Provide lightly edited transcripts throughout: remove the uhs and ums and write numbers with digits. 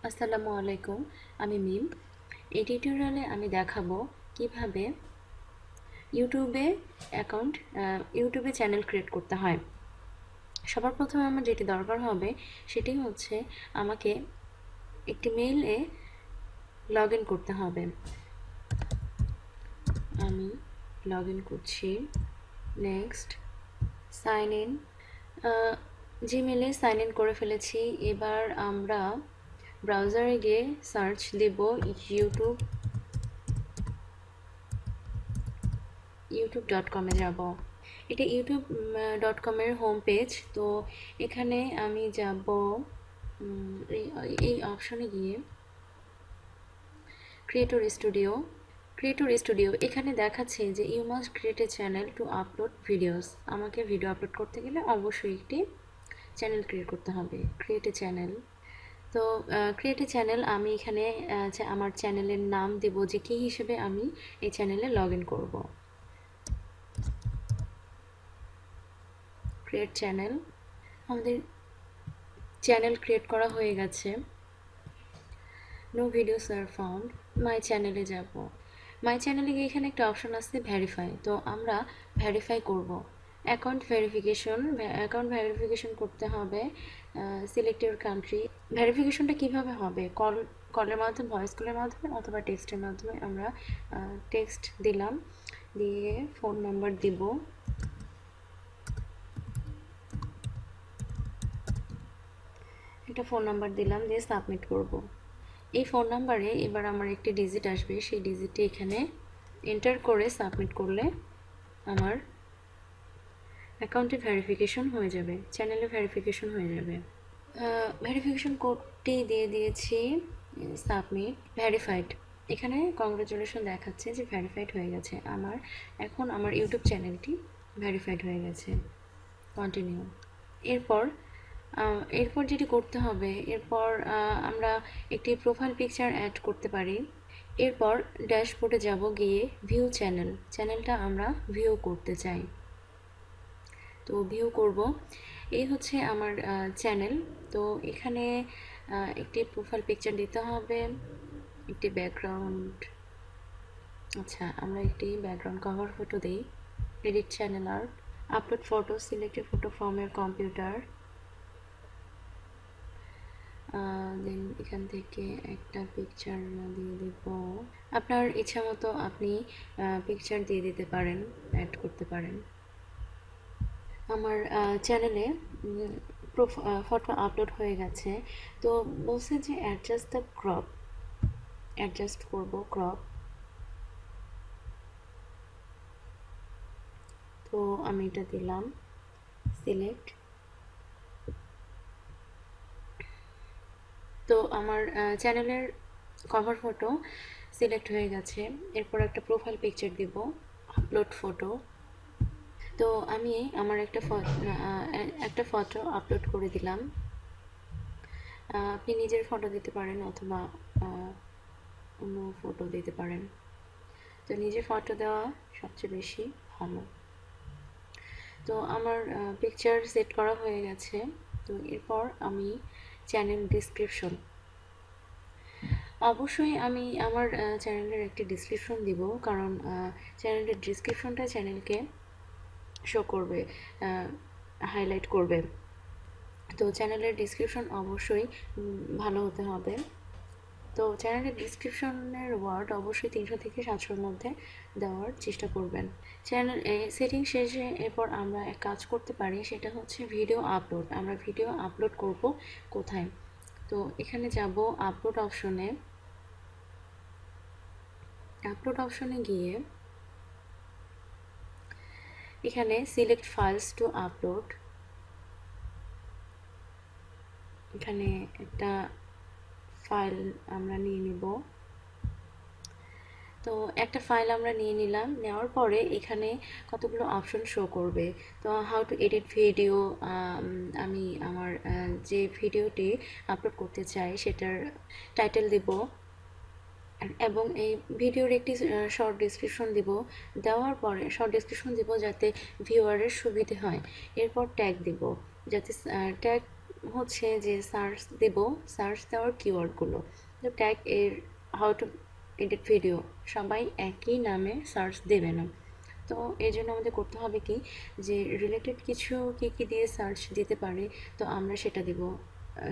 আসসালামু আলাইকুম, আমি মিম। এই টিউটোরিয়ালে আমি দেখাবো কিভাবে ইউটিউবে ইউটিউবে চ্যানেল ক্রিয়েট করতে হয়। সবার প্রথমে আমার যেটি দরকার হবে সেটি হচ্ছে আমাকে একটি মেইলে লগ ইন করতে হবে। আমি লগ ইন করছি। Next, sign in. জিমেলে সাইন ইন করে ফেলেছি। এবার আমরা ব্রাউজারে গিয়ে সার্চ দেব youtube.com-এ যাব। এটা youtube.com-এর হোম পেজ। তো এখানে আমি যাব এই অপশনে গিয়ে ক্রিয়েটর স্টুডিও এখানে দেখাচ্ছে যে you must create a channel to upload videos. আমাকে ভিডিও আপলোড করতে গেলে অবশ্যই একটি চ্যানেল ক্রিয়েট করতে হবে। Create a channel. তো ক্রিয়েট এ চ্যানেল, আমি এখানে আমার চ্যানেলের নাম দেব যে কী হিসেবে আমি এই চ্যানেলে লগ ইন করবো। Create channel. আমাদের চ্যানেল ক্রিয়েট করা হয়ে গেছে। No videos are found. My চ্যানেলে যাব। মাই চ্যানেলে গিয়ে এখানে একটা অপশন আছে ভেরিফাই। তো আমরা ভেরিফাই করব। অ্যাকাউন্ট ভেরিফিকেশন করতে হবে। Select your country. ভেরিফিকেশনটা কিভাবে হবে? কলের মাধ্যমে, ভয়েস কলের মাধ্যমে অথবা টেক্সটের মাধ্যমে। আমরা টেক্সট দিলাম, দিয়ে ফোন নাম্বার দিব। একটা ফোন নাম্বার দিলাম, দিয়ে সাবমিট করব। এই ফোন নাম্বারে এবার আমার একটি ডিজিট আসবে, সেই ডিজিটটি এখানে এন্টার করে সাবমিট করলে আমার অ্যাকাউন্টে ভেরিফিকেশন হয়ে যাবে, চ্যানেলে ভেরিফিকেশন হয়ে যাবে। ভেরিফিকেশন কোডটি দিয়ে দিয়েছি, সাবমিট। ভেরিফাইড। এখানে কংগ্রাচুলেশন দেখাচ্ছে যে ভেরিফাইড হয়ে গেছে। এখন আমার ইউটিউব চ্যানেলটি ভেরিফাইড হয়ে গেছে। কন্টিনিউ। এরপর যেটি করতে হবে, আমরা একটি প্রোফাইল পিকচার অ্যাড করতে পারি। এরপর ড্যাশবোর্ডে যাব, গিয়ে ভিউ চ্যানেলটা আমরা ভিউ করতে চাই। তো ভিউ করব। এই হচ্ছে আমার চ্যানেল। তো এখানে একটি প্রোফাইল পিকচার দিতে হবে, একটি ব্যাকগ্রাউন্ড। আচ্ছা, আমরা একটি ব্যাকগ্রাউন্ড কভার ফটো দিই। Edit channel art, upload photo, select a photo from your computer. Then এখান থেকে একটা পিকচার দিয়ে দেব। আপনার ইচ্ছা মতো আপনি পিকচার দিয়ে দিতে পারেন, অ্যাড করতে পারেন। আমার চ্যানেলে ফটো আপলোড হয়ে গেছে। তো বলছে যে অ্যাডজাস্ট করব ক্রপ। তো আমি এটা দিলাম, সিলেক্ট। তো আমার চ্যানেলের কভার ফটো সিলেক্ট হয়ে গেছে। এরপর একটা প্রোফাইল পিকচার দিব, আপলোড ফটো। তো আমি আমার একটা ফটো আপলোড করে দিলাম। আপনি নিজের ফটো দিতে পারেন অথবা অন্য ফটো দিতে পারেন। তো নিজের ফটো দেওয়া সবচেয়ে বেশি ভালো। তো আমার পিকচার সেট করা হয়ে গেছে। তো এরপর আমি চ্যানেল ডিসক্রিপশন, অবশ্যই আমি আমার চ্যানেলের একটি ডিসক্রিপশন দিব, কারণ চ্যানেলের ডিসক্রিপশনটা চ্যানেলকে শো করবে, হাইলাইট করবে। তো চ্যানেলের ডিসক্রিপশন অবশ্যই ভালো হতে হবে। তো চ্যানেলের ডিসক্রিপশনের ওয়ার্ড অবশ্যই 300 থেকে 700-র মধ্যে দেওয়ার চেষ্টা করবেন। চ্যানেল সেটিং শেষে এরপর আমরা এক কাজ করতে পারি, সেটা হচ্ছে ভিডিও আপলোড। আমরা ভিডিও আপলোড করব কোথায়? তো এখানে যাব আপলোড অপশনে গিয়ে এখানে সিলেক্ট ফাইলস টু আপলোড। এখানে একটা ফাইল আমরা নিয়ে নিব। তো একটা ফাইল আমরা নিয়ে নিলাম। নেওয়ার পরে এখানে কতগুলো অপশন শো করবে। তো হাউ টু এডিট ভিডিও, আমি আমার যে ভিডিওটি আপলোড করতে চাই সেটার টাইটেল দিব এবং এই ভিডিওর একটি শর্ট ডেসক্রিপশন দিব। দেওয়ার পরে শর্ট ডেসক্রিপশন দিব যাতে ভিউয়ারের সুবিধে হয়। এরপর ট্যাগ দিব, যাতে ট্যাগ হচ্ছে যে সার্চ দেব, সার্চ দেওয়ার কিওয়ার্ডগুলো, তো ট্যাগ এর হাউ টু এডিট ভিডিও সবাই একই নামে সার্চ দেবে না। তো এই জন্য আমাদের করতে হবে কি, যে রিলেটেড কিছু কী কী দিয়ে সার্চ দিতে পারে, তো আমরা সেটা দেব।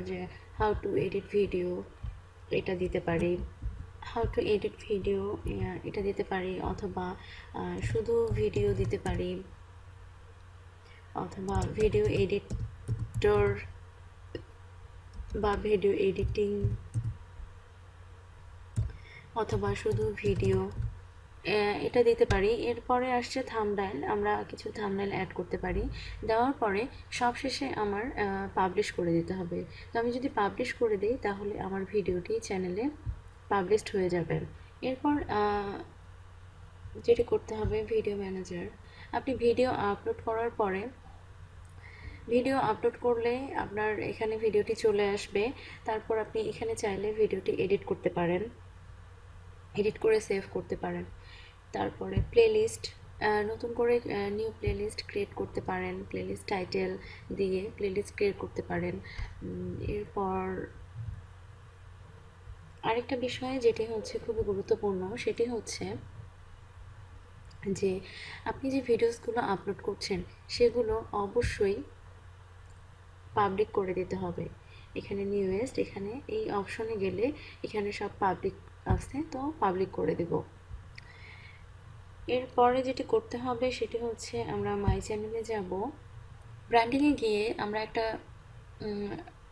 যে হাউ টু এডিট ভিডিও এটা দিতে পারি, হাউ টু এডিট ভিডিও এটা দিতে পারি, অথবা শুধু ভিডিও দিতে পারি, অথবা ভিডিও এডিটর বা ভিডিও এডিটিং, অথবা শুধু ভিডিও এটা দিতে পারি। এরপরে আসছে থাম্বনেইল, আমরা কিছু থাম্বনেইল অ্যাড করতে পারি। দেওয়ার পরে সবশেষে আমার পাবলিশ করে দিতে হবে। তো আমি যদি পাবলিশ করে দিই তাহলে আমার ভিডিওটি চ্যানেলে পাবলিশড হয়ে যাবে। এরপর যেটি করতে হবে, ভিডিও ম্যানেজার, আপনি ভিডিও আপলোড করার পরে, ভিডিও আপলোড করলে আপনার এখানে ভিডিওটি চলে আসবে। তারপর আপনি এখানে চাইলে ভিডিওটি এডিট করতে পারেন, এডিট করে সেভ করতে পারেন। তারপরে প্লেলিস্ট, নতুন করে নিউ প্লেলিস্ট ক্রিয়েট করতে পারেন, প্লেলিস্ট টাইটেল দিয়ে প্লেলিস্ট ক্রিয়েট করতে পারেন। এরপর আরেকটা বিষয় যেটি হচ্ছে খুবই গুরুত্বপূর্ণ, সেটি হচ্ছে যে আপনি যে ভিডিওসগুলো আপলোড করছেন সেগুলো অবশ্যই পাবলিক করে দিতে হবে। এখানে নিউয়েস্ট, এখানে এই অপশনে গেলে এখানে সব পাবলিক আছে, তো পাবলিক করে দেব। এরপরে যেটি করতে হবে সেটি হচ্ছে আমরা মাই চ্যানেলে যাব, ব্র্যান্ডিংয়ে গিয়ে আমরা একটা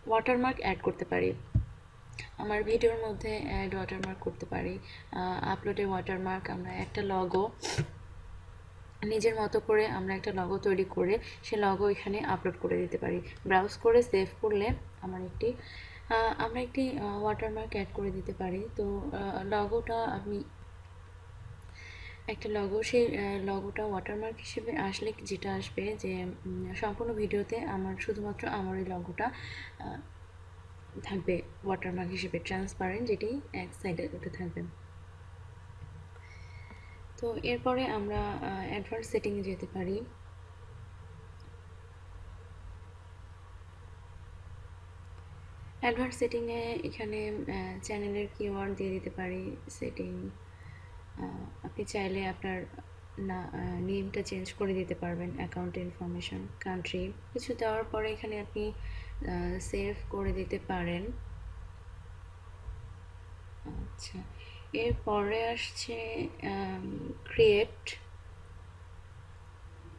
ওয়াটারমার্ক অ্যাড করতে পারি। আমার ভিডিওর মধ্যে অ্যাড ওয়াটারমার্ক করতে পারি, আপলোডে ওয়াটারমার্ক, আমরা একটা লগো নিজের মতো করে আমরা একটা লগো তৈরি করে সে লগো এখানে আপলোড করে দিতে পারি। ব্রাউজ করে সেভ করলে আমরা একটি ওয়াটারমার্ক অ্যাড করে দিতে পারি। তো লগোটা আমি একটা লগো, সেই লগোটা ওয়াটারমার্ক হিসেবে আসলে যেটা আসবে যে সম্পূর্ণ ভিডিওতে আমার শুধুমাত্র আমার ওই লগোটা থাকবে ওয়াটারমার্ক হিসেবে, ট্রান্সপারেন্ট, যেটি এক সাইডে উঠে থাকবে। তো এরপরে আমরা অ্যাডভান্স সেটিংয়ে যেতে পারি। অ্যাডভান্স সেটিংয়ে এখানে চ্যানেলের কিওয়ার্ড দিয়ে দিতে পারি, সেটিং। আপনি চাইলে আপনার নেমটা চেঞ্জ করে দিতে পারবেন, অ্যাকাউন্ট ইনফরমেশন, কান্ট্রি কিছু দেওয়ার পরে এখানে আপনি সেভ করে দিতে পারেন। আচ্ছা, এরপরে আসছে ক্রিয়েট।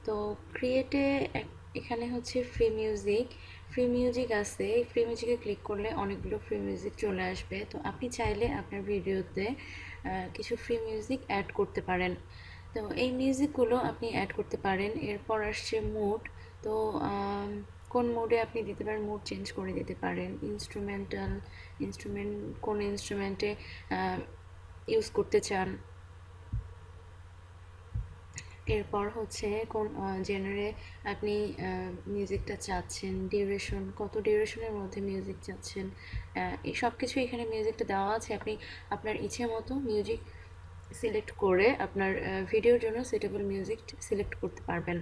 তো ক্রিয়েটে এখানে হচ্ছে ফ্রি মিউজিক আছে, ফ্রি মিউজিকে ক্লিক করলে অনেকগুলো ফ্রি মিউজিক চলে আসবে। তো আপনি চাইলে আপনার ভিডিওতে কিছু ফ্রি মিউজিক অ্যাড করতে পারেন, তো এই মিউজিকগুলো আপনি অ্যাড করতে পারেন। এরপর আসছে মুড, তো কোন মুডে আপনি দিতে পারেন, মুড চেঞ্জ করে দিতে পারেন। ইনস্ট্রুমেন্ট কোন ইনস্ট্রুমেন্টে ইউজ করতে চান। এরপর হচ্ছে কোন জেনারে আপনি মিউজিকটা চাচ্ছেন, ডিউরেশন, কত ডিউরেশনের মধ্যে মিউজিক চাচ্ছেন, এই সব কিছু এখানে মিউজিকটা দেওয়া আছে। আপনি আপনার ইচ্ছে মতো মিউজিক সিলেক্ট করে আপনার ভিডিওর জন্য সুইটেবল মিউজিক সিলেক্ট করতে পারবেন।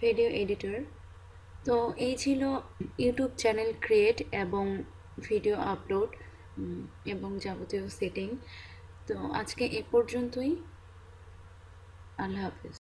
ভিডিও এডিটর, তো এই ছিল ইউটিউব চ্যানেল ক্রিয়েট এবং ভিডিও আপলোড এবং যাবতীয় সেটিং। তো আজকে এ পর্যন্তই। আল্লাহ হাফিজ।